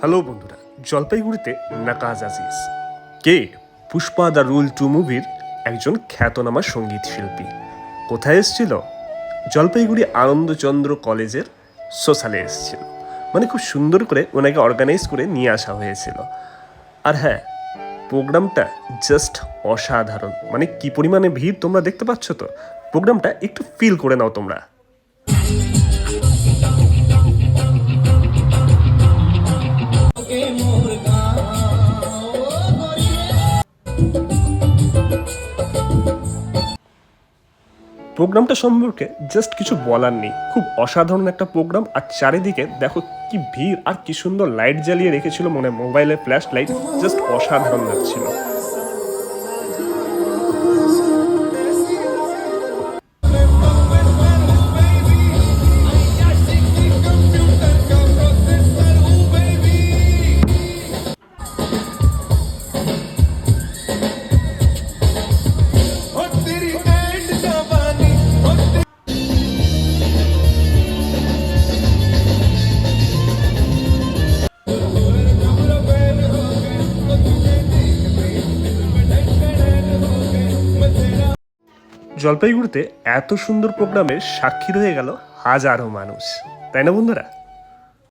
Hello বন্ধুরা, জলপাইগুড়িতে নাকাজ আজিজ কে Pushpa the rule 2 মুভির একজন খ্যাতনামা সঙ্গীত শিল্পী। কোথায় এসেছিল? জলপাইগুড়ি আনন্দচন্দ্র কলেজের সোশ্যালে এসেছিল। মানে খুব সুন্দর করে ওনাকে অর্গানাইজ করে নিয়ে আসা হয়েছিল। আর হ্যাঁ, প্রোগ্রামটা জাস্ট অসাধারণ। মানে কি পরিমাণে ভিড় তোমরা দেখতে পাচ্ছ তো। প্রোগ্রামটা একটু ফিল করে নাও তোমরা। প্রোগ্রামটা সম্পর্কে জাস্ট কিছু বলার নেই, খুব অসাধারণ একটা প্রোগ্রাম। আর চারিদিকে দেখো কি ভিড়, আর কি সুন্দর লাইট জ্বালিয়ে রেখেছিল, মনে মোবাইলে ফ্ল্যাশ লাইট, জাস্ট অসাধারণ লাগছিল। জলপাইগুড়িতে এত সুন্দর প্রোগ্রামের সাক্ষী রয়ে গেল হাজারো মানুষ, তাই না বন্ধুরা?